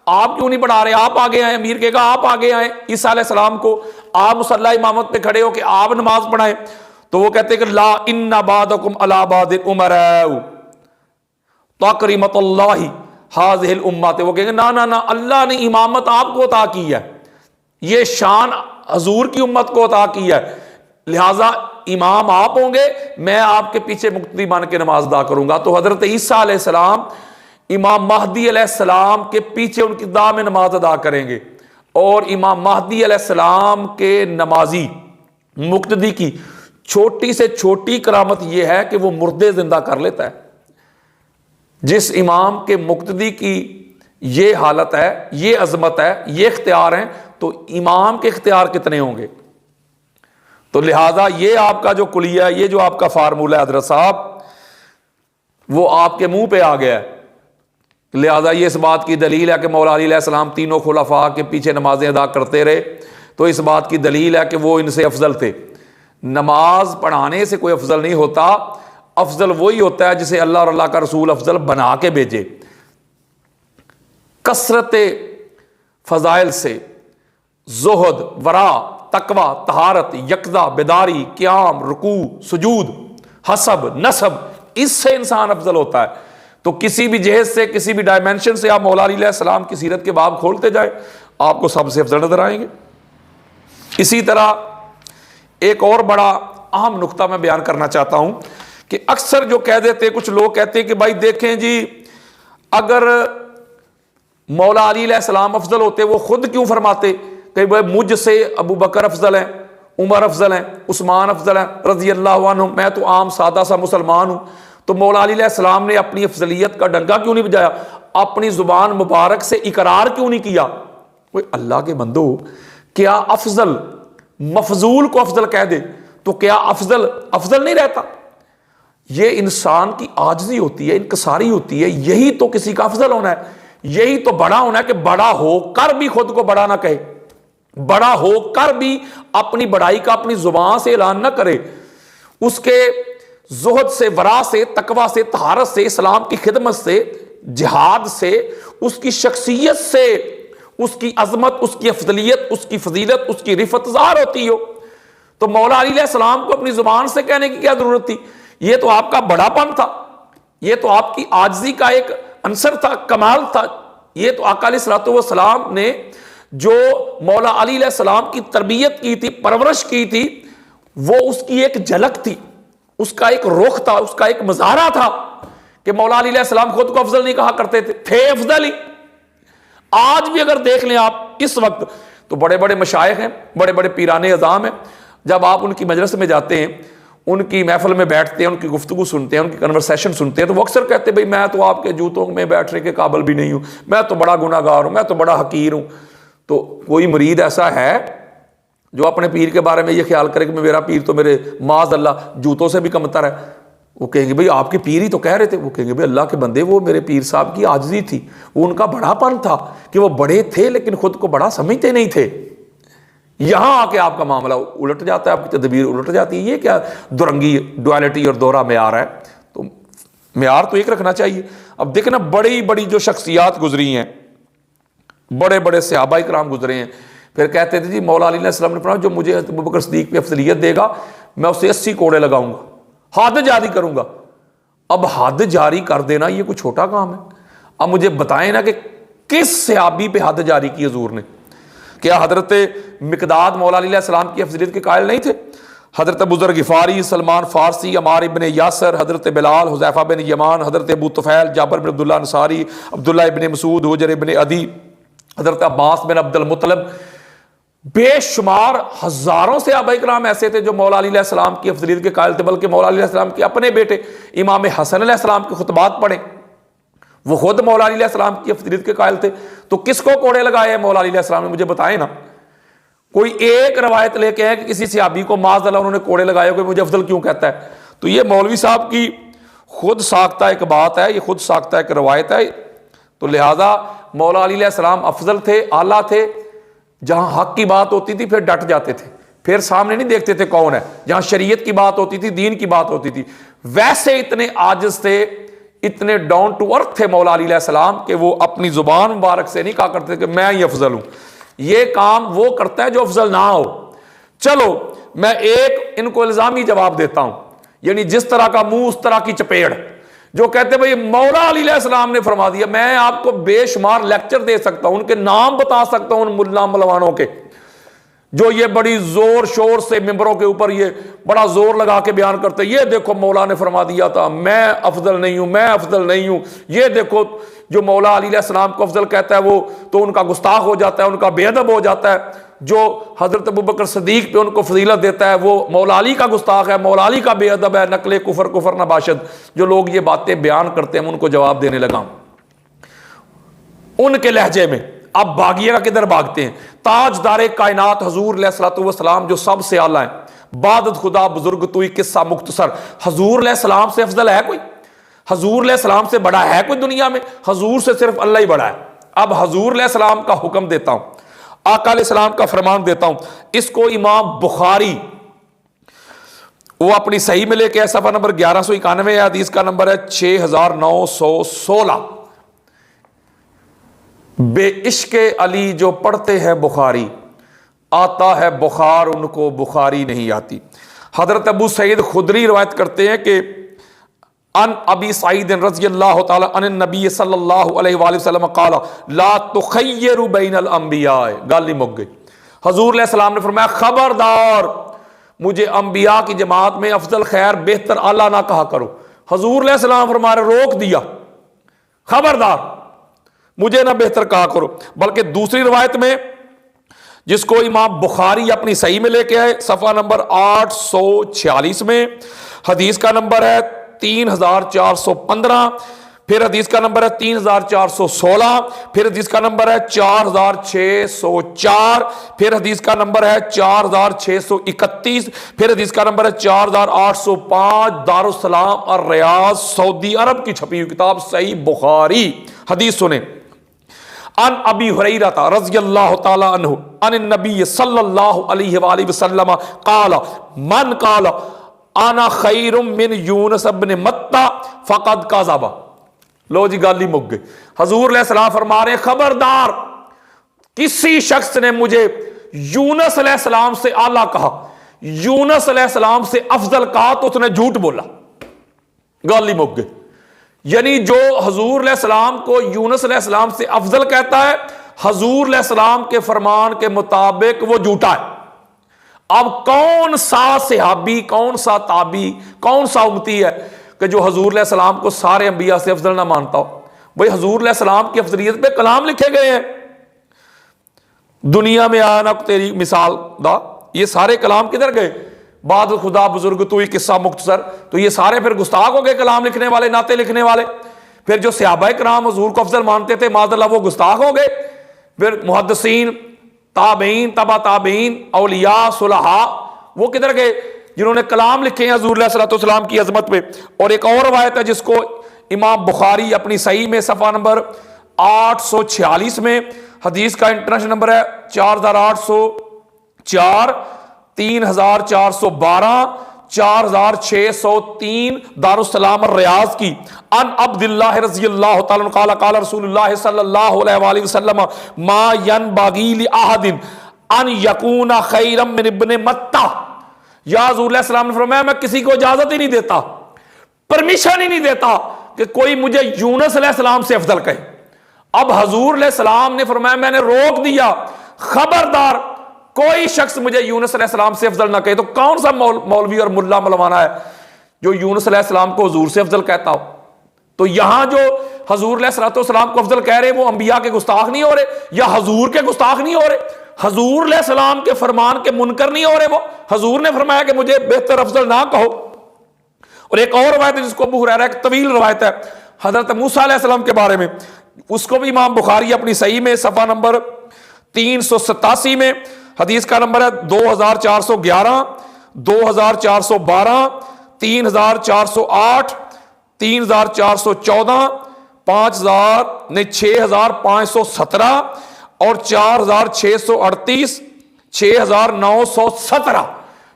آپ کیوں نہیں پڑھا رہے، آپ آگے آئیں۔ امیر کہے گا آپ آگے آئیں عیسیٰ علیہ السلام کو، آپ مصلی امامت پہ کھڑے ہو کہ آپ نماز پڑھائیں۔ تو وہ کہتے ہیں کہ لا ان بعضکم علی بعض امراء تکرمۃ اللہ ہذہ الامۃ، وہ کہیں گے نا نا نا، اللہ نے امامت آپ کو عطا کی ہے، یہ شان حضور کی امت کو عطا کی ہے، لہٰذا امام آپ ہوں گے، میں آپ کے پیچھے مقتدی بن کے نماز ادا کروں گا۔ تو حضرت عیسیٰ علیہ السلام امام مہدی علیہ السلام کے پیچھے ان کی داہ میں نماز ادا کریں گے، اور امام مہدی علیہ السلام کے نمازی مقتدی کی چھوٹی سے چھوٹی کرامت یہ ہے کہ وہ مردے زندہ کر لیتا ہے۔ جس امام کے مقتدی کی یہ حالت ہے، یہ عظمت ہے، یہ اختیار ہیں، تو امام کے اختیار کتنے ہوں گے؟ تو لہٰذا یہ آپ کا جو کلیہ ہے، یہ جو آپ کا فارمولہ ہے حضرت صاحب، وہ آپ کے منہ پہ آ گیا ہے۔ لہٰذا یہ اس بات کی دلیل ہے کہ مولا علی علیہ السلام تینوں خلفاء کے پیچھے نمازیں ادا کرتے رہے، تو اس بات کی دلیل ہے کہ وہ ان سے افضل تھے۔ نماز پڑھانے سے کوئی افضل نہیں ہوتا، افضل وہی ہوتا ہے جسے اللہ اور اللہ کا رسول افضل بنا کے بھیجے۔ کثرت فضائل سے، زہد، ورع، تقوی، طہارت، یقظہ، بیداری، قیام، رکوع، سجود، حسب، نسب، اس سے انسان افضل ہوتا ہے۔ تو کسی بھی جہز سے، کسی بھی ڈائمنشن سے آپ مولا علی علیہ السلام کی سیرت کے باب کھولتے جائیں، آپ کو سب سے افضل نظر آئیں گے۔ اسی طرح ایک اور بڑا اہم نقطہ میں بیان کرنا چاہتا ہوں کہ اکثر جو کہہ دیتے، کچھ لوگ کہتے ہیں کہ بھائی دیکھیں جی، اگر مولا علی علیہ السلام افضل ہوتے وہ خود کیوں فرماتے کہ بھائی مجھ سے ابو بکر افضل ہیں، عمر افضل ہیں، عثمان افضل ہیں رضی اللہ عنہ، میں تو عام سادہ سا مسلمان ہوں۔ تو مولا علی علیہ السلام نے اپنی افضلیت کا ڈنگا کیوں نہیں بجایا، اپنی زبان مبارک سے اقرار کیوں نہیں کیا؟ وہ اللہ کے بندو، کیا افضل مفضول کو افضل کہہ دے تو کیا افضل افضل نہیں رہتا؟ یہ انسان کی عاجزی ہوتی ہے، انکساری ہوتی ہے، یہی تو کسی کا افضل ہونا ہے، یہی تو بڑا ہونا ہے کہ بڑا ہو کر بھی خود کو بڑا نہ کہے، بڑا ہو کر بھی اپنی بڑائی کا اپنی زبان سے اعلان نہ کرے، اس کے زہد سے، ورع سے، تقوی سے، طہارت سے، اسلام کی خدمت سے، جہاد سے، اس کی شخصیت سے، اس کی عظمت، اس کی افضلیت، اس کی فضیلت، اس کی رفعت ظاہر ہوتی ہو۔ تو مولا علی علیہ السلام کو اپنی زبان سے کہنے کی کیا ضرورت تھی؟ یہ تو آپ کا بڑا پن تھا، یہ تو آپ کی عاجزی کا ایک عنصر تھا، کمال تھا۔ یہ تو آقا علیہ الصلوۃ والسلام نے جو مولا علی علیہ السلام کی تربیت کی تھی، پرورش کی تھی، وہ اس کی ایک جھلک تھی، اس کا ایک رخ تھا، اس کا ایک مظاہرہ تھا کہ مولا علی علیہ السلام خود کو افضل نہیں کہا کرتے تھے افضل ہی۔ آج بھی اگر دیکھ لیں آپ اس وقت، تو بڑے بڑے مشائخ ہیں، بڑے بڑے پیران اعظام ہیں، جب آپ ان کی مجلس میں جاتے ہیں، ان کی محفل میں بیٹھتے ہیں، ان کی گفتگو سنتے ہیں، ان کی کنورسیشن سنتے ہیں، تو وہ اکثر کہتے ہیں بھئی میں تو آپ کے جوتوں میں بیٹھنے کے قابل بھی نہیں ہوں، میں تو بڑا گناہ گار ہوں، میں تو بڑا حقیر ہوں۔ تو کوئی مرید ایسا ہے جو اپنے پیر کے بارے میں یہ خیال کرے کہ میرا پیر تو میرے معاذ اللہ جوتوں سے بھی کمتر ہے؟ وہ کہیں گے بھئی آپ کے پیر ہی تو کہہ رہے تھے۔ وہ کہیں گے بھئی اللہ کے بندے، وہ میرے پیر صاحب کی عاجزی تھی، وہ ان کا بڑا پن تھا کہ وہ بڑے تھے لیکن خود کو بڑا سمجھتے نہیں تھے۔ یہاں آ کے آپ کا معاملہ الٹ جاتا ہے، آپ کی تدبیر الٹ جاتی ہے۔ یہ کیا درنگی، ڈویلٹی اور دورہ معیار ہے؟ تو معیار تو ایک رکھنا چاہیے۔ اب دیکھنا بڑی بڑی جو شخصیات گزری ہیں، بڑے بڑے صحابہ کرام گزرے ہیں، پھر کہتے تھے جی مولا علی علیہ السلام نے فرمایا جو مجھے حضرت ابوبکر صدیق پہ افضلیت دے گا میں اسے 80 کوڑے لگاؤں گا، حد جاری کروں گا۔ اب حد جاری کر دینا یہ کوئی چھوٹا کام ہے؟ اب مجھے بتائیں نا کہ کس صحابی پہ حد جاری کی حضور نے؟ کیا حضرت مقداد مولا علی علیہ السلام کی افضلیت کے قائل نہیں تھے؟ حضرت ابو ذر غفاری، سلمان فارسی، عمار ابن یاسر، حضرت بلال، حذیفہ بن یمان، حضرت ابو طفیل، جابر بن عبداللہ انصاری، عبداللہ ابن مسعود، حجر ابن عدی، حضرت عباس بن عبد المطلب، بے شمار ہزاروں صحابہ کرام ایسے تھے جو مولا علی علیہ السلام کی افضلیت کے قائل تھے، بلکہ مولا علی علیہ السلام کے اپنے بیٹے امام حسن علیہ السلام کے خطبات پڑھیں، وہ خود مولا علی علیہ السلام کی افضلیت کے قائل تھے۔ تو کس کو کوڑے لگائے ہیں مولا علی علیہ السلام نے؟ مجھے بتائیں نا، کوئی ایک روایت لے کے ہے کہ کسی صحابی کو معاذ اللہ انہوں نے کوڑے لگائے کہ مجھے افضل کیوں کہتا ہے؟ تو یہ مولوی صاحب کی خود ساختہ ایک بات ہے، یہ خود ساختہ ایک روایت ہے۔ تو لہٰذا مولا علی علیہ السلام افضل تھے، اعلیٰ تھے، جہاں حق کی بات ہوتی تھی پھر ڈٹ جاتے تھے، پھر سامنے نہیں دیکھتے تھے کون ہے، جہاں شریعت کی بات ہوتی تھی، دین کی بات ہوتی تھی، ویسے اتنے عاجز تھے، اتنے ڈاؤن ٹو ارتھ تھے مولا علی علیہ السلام کہ وہ اپنی زبان مبارک سے نہیں کہا کرتے کہ میں ہی افضل ہوں۔ یہ کام وہ کرتا ہے جو افضل نہ ہو۔ چلو میں ایک ان کو الزامی جواب دیتا ہوں، یعنی جس طرح کا منہ اس طرح کی چپیڑ، جو کہتے بھئی مولا علی علیہ السلام نے فرما دیا۔ میں آپ کو بے شمار لیکچر دے سکتا ہوں، ان کے نام بتا سکتا ہوں ان ملا ملوانوں کے جو یہ بڑی زور شور سے ممبروں کے اوپر یہ بڑا زور لگا کے بیان کرتے، یہ دیکھو مولا نے فرما دیا تھا، میں افضل نہیں ہوں، میں افضل نہیں ہوں، یہ دیکھو جو مولا علی علیہ السلام کو افضل کہتا ہے وہ تو ان کا گستاخ ہو جاتا ہے، ان کا بے ادب ہو جاتا ہے، جو حضرت ابوبکر صدیق پہ ان کو فضیلت دیتا ہے وہ مولا علی کا گستاخ ہے، مولا علی کا بے ادب ہے، نقل کفر کفر نباشد۔ جو لوگ یہ باتیں بیان کرتے ہیں ان کو جواب دینے لگا ان کے لہجے میں۔ اب بھاگیے گا کدھر بھاگتے ہیں؟ تاجدار کائنات حضور علیہ الصلوۃ والسلام جو سب سے اعلیٰ ہیں، بادت خدا بزرگ توئی قصہ مختصر، حضور علیہ السلام سے افضل ہے کوئی؟ حضور علیہ السلام سے بڑا ہے کوئی دنیا میں؟ حضور سے صرف اللہ ہی بڑا ہے۔ اب حضور علیہ السلام کا حکم دیتا ہوں، آقا علیہ السلام کا فرمان دیتا ہوں، اس کو امام بخاری وہ اپنی صحیح میں لے کے صفحہ نمبر 1191 ہے، حدیث کا نمبر ہے 6916۔ بے عشق علی جو پڑھتے ہیں بخاری، آتا ہے بخار ان کو بخاری نہیں آتی۔ حضرت ابو سعید خدری روایت کرتے ہیں کہ ان ابی سعید رضی اللہ تعالی عنہ النبی صلی اللہ علیہ وآلہ وسلم قال لا تخیر بین الانبیاء، گل ہی مک گئی۔ حضور علیہ السلام نے فرمایا خبردار مجھے انبیاء کی جماعت میں افضل خیر بہتر اعلیٰ نہ کہا کرو۔ حضور علیہ السلام فرما رہے روک دیا، خبردار مجھے نہ بہتر کہا کرو۔ بلکہ دوسری روایت میں جس کو امام بخاری اپنی صحیح میں لے کے آئے صفحہ نمبر 846 میں، حدیث کا نمبر ہے 3415، پھر حدیث کا نمبر ہے 3416، پھر حدیث کا نمبر ہے 4604، پھر حدیث کا نمبر ہے 4631، پھر حدیث کا نمبر ہے 4805، دارالسلام الریاض سعودی عرب کی چھپی ہوئی کتاب صحیح بخاری۔ حدیث سنیں، ان ابی ہریرہ رضی اللہ تعالی عنہ ان النبی صلی اللہ علیہ وآلہ وسلم قال من قال انا خیر من یونس بن متی فقد کذب۔ لو جی گالی مک گئی۔ حضور علیہ السلام فرما رہے ہیں خبردار کسی شخص نے مجھے یونس علیہ السلام سے اعلیٰ کہا، یونس علیہ السلام سے افضل کہا تو اس نے جھوٹ بولا، گالی مک گئی۔ یعنی جو حضور علیہ السلام کو یونس علیہ السلام سے افضل کہتا ہے، حضور علیہ السلام کے فرمان کے مطابق وہ جھوٹا ہے۔ اب کون سا صحابی، کون سا تابعی، کون سا امتی ہے کہ جو حضور علیہ السلام کو سارے انبیاء سے افضل نہ مانتا ہو؟ بھئی حضور علیہ السلام کی افضلیت پہ کلام لکھے گئے ہیں، دنیا میں آنا تیری مثال دا، یہ سارے کلام کدھر گئے؟ بعد خدا بزرگ تو ہی قصہ مختصر، تو یہ سارے پھر گستاخ ہو گئے کلام لکھنے والے، نعتیں لکھنے والے۔ پھر جو صحابہ کرام حضور کو افضل مانتے تھے معاذ اللہ وہ گستاخ ہو گئے۔ پھر محدثین، تابعین، تبع تابعین، اولیاء، صلحاء، وہ کدھر گئے جنہوں نے کلام لکھے ہیں حضور علیہ الصلوۃ والسلام کی عظمت پہ؟ اور ایک اور روایت ہے جس کو امام بخاری اپنی صحیح میں صفحہ نمبر 846 میں، حدیث کا انٹرنیشنل نمبر ہے 4 3412 4603 دارالسلام الریاض کی ان عبداللہ رضی اللہ تعالیٰ عنہ قال قال رسول اللہ صلی اللہ علیہ وآلہ وسلم ما ینبغی لأحد ان یکون خیرا من ابن متہ. یا حضور علیہ السلام نے فرمایا میں کسی کو اجازت ہی نہیں دیتا، پرمیشن ہی نہیں دیتا کہ کوئی مجھے یونس علیہ السلام سے افضل کہے. اب حضور علیہ السلام نے فرمایا میں نے روک دیا، خبردار کوئی شخص مجھے یونس علیہ السلام سے افضل نہ کہے. تو کون سا مولوی اور ملا ملوانا ہے جو یونس علیہ السلام کو حضور سے افضل کہتا ہو؟ تو یہاں جو حضور علیہ السلام کو افضل کہہ رہے وہ انبیاء کے گستاخ نہیں ہو رہے یا حضور کے گستاخ نہیں ہو رہے؟ حضور علیہ السلام کے فرمان کے منکر نہیں ہو رہے وہ؟ حضور نے فرمایا کہ مجھے بہتر افضل نہ کہو. اور ایک اور روایت ہے جس کو ابو ہریرہ، ایک طویل روایت ہے حضرت موسیٰ علیہ السلام کے بارے میں، اس کو بھی امام بخاری اپنی صحیح میں صفحہ نمبر 387 میں حدیث کا نمبر ہے 2411 2412 3408 3414 6517 اور 4638 6917.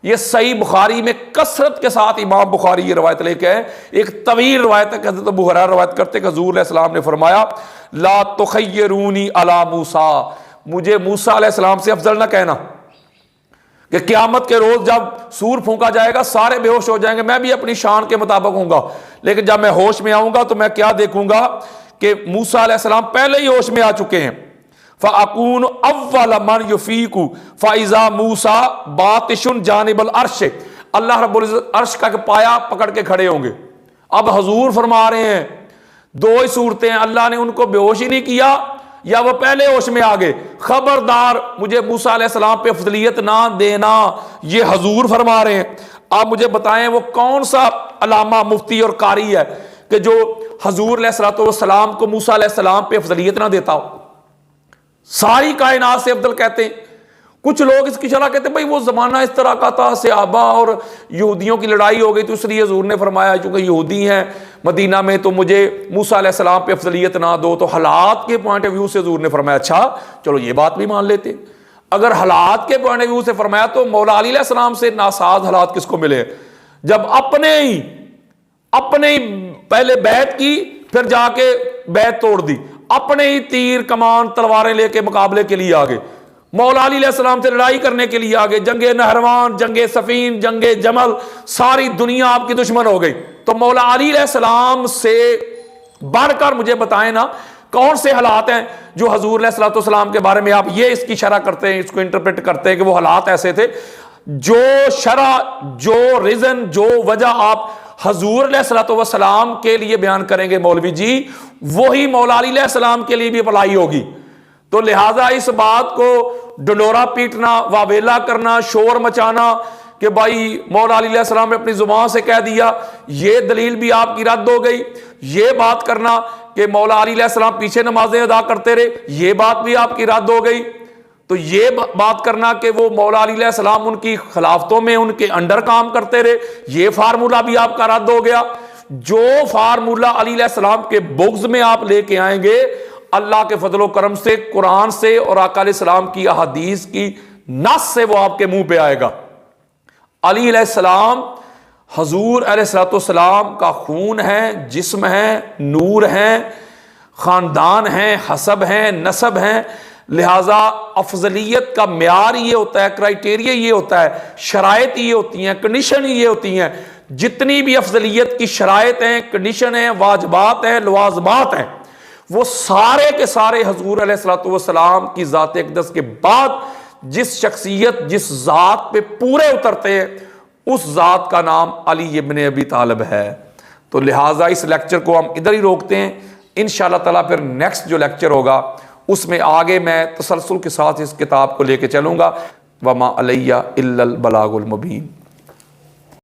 یہ صحیح بخاری میں کثرت کے ساتھ امام بخاری یہ روایت لے کے آئے. ایک طویل روایت ہے کہ حضرت ابو ہریرہ روایت کرتے کہ حضور علیہ السلام نے فرمایا لا تخیرونی علی موسیٰ، مجھے موسیٰ علیہ السلام سے افضل نہ کہنا کہ قیامت کے روز جب سور پھونکا جائے گا سارے بے ہوش ہو جائیں گے، میں بھی اپنی شان کے مطابق ہوں گا، لیکن جب میں ہوش میں آؤں گا تو میں کیا دیکھوں گا کہ موسیٰ علیہ السلام پہلے ہی ہوش میں آ چکے ہیں. فَأَكُونُ أَوَّلَ مَنْ يُفِيقُ فَإِذَا مُوسَىٰ بَاطِشٌ جَانِبَ الْعَرْشِ. اللہ رب العزت عرش کا پایا پکڑ کے کھڑے ہوں گے. اب حضور فرما رہے ہیں دو ہی صورتیں ہیں، اللہ نے ان کو بے ہوش ہی نہیں کیا یا وہ پہلے ہوش میں آگے. خبردار مجھے موسیٰ علیہ السلام پہ افضلیت نہ دینا، یہ حضور فرما رہے ہیں. آپ مجھے بتائیں وہ کون سا علامہ مفتی اور قاری ہے کہ جو حضور علیہ السلام کو موسیٰ علیہ السلام پہ افضلیت نہ دیتا ہو؟ ساری کائنات سے افضل کہتے ہیں. کچھ لوگ اس کی شرح کہتے ہیں بھائی وہ زمانہ اس طرح کا تھا، صحابہ اور یہودیوں کی لڑائی ہو گئی تو اس لیے حضور نے فرمایا چونکہ یہودی ہیں مدینہ میں تو مجھے موسیٰ علیہ السلام پہ افضلیت نہ دو. تو حالات کے پوائنٹ آف ویو سے حضور نے فرمایا اچھا چلو یہ بات بھی مان لیتے. اگر حالات کے پوائنٹ آف ویو سے فرمایا تو مولا علی علیہ السلام سے ناساز حالات کس کو ملے جب اپنے ہی پہلے بیعت کی پھر جا کے بیعت توڑ دی، اپنے ہی تیر کمان تلواریں لے کے مقابلے کے لیے آگے، مولا علی علیہ السلام سے لڑائی کرنے کے لیے آگے، جنگ نہروان، جنگ صفین، جنگ جمل، ساری دنیا آپ کی دشمن ہو گئی. تو مولا علی علیہ السلام سے بڑھ کر مجھے بتائیں نا کون سے حالات ہیں جو حضور علیہ السلام کے بارے میں آپ یہ اس کی شرح کرتے ہیں، اس کو انٹرپریٹ کرتے ہیں کہ وہ حالات ایسے تھے. جو شرح، جو ریزن، جو وجہ آپ حضور علیہ السلام کے لیے بیان کریں گے مولوی جی، وہی مولا علی علیہ السلام کے لیے بھی اپلائی ہوگی. تو لہٰذا اس بات کو ڈنڈورا پیٹنا، واویلا کرنا، شور مچانا کہ بھائی مولا علی علیہ السلام نے اپنی زبان سے کہہ دیا، یہ دلیل بھی آپ کی رد ہو گئی. یہ بات کرنا کہ مولا علی علیہ السلام پیچھے نمازیں ادا کرتے رہے، یہ بات بھی آپ کی رد ہو گئی. تو یہ بات کرنا کہ وہ مولا علی علیہ السلام ان کی خلافتوں میں ان کے انڈر کام کرتے رہے، یہ فارمولہ بھی آپ کا رد ہو گیا. جو فارمولہ علی علیہ السلام کے بغض میں آپ لے کے آئیں گے، اللہ کے فضل و کرم سے، قرآن سے اور آقا علیہ السلام کی احادیث کی نص سے وہ آپ کے منہ پہ آئے گا. علی علیہ السلام حضور علیہ السلام کا خون ہے، جسم ہے، نور ہے، خاندان ہے، حسب ہے، نسب ہے. لہٰذا افضلیت کا معیار یہ ہوتا ہے، کرائیٹیریا یہ ہوتا ہے، شرائط یہ ہوتی ہیں، کنڈیشن یہ ہوتی ہیں. جتنی بھی افضلیت کی شرائط ہیں، کنڈیشن ہیں، واجبات ہیں، لوازمات ہیں، وہ سارے کے سارے حضور علیہ السلام کی ذات اقدس کے بعد جس شخصیت، جس ذات پہ پورے اترتے ہیں، اس ذات کا نام علی ابن ابی طالب ہے. تو لہٰذا اس لیکچر کو ہم ادھر ہی روکتے ہیں. انشاءاللہ تعالیٰ پھر نیکسٹ جو لیکچر ہوگا اس میں آگے میں تسلسل کے ساتھ اس کتاب کو لے کے چلوں گا. وما علیہ الا البلاغ المبین.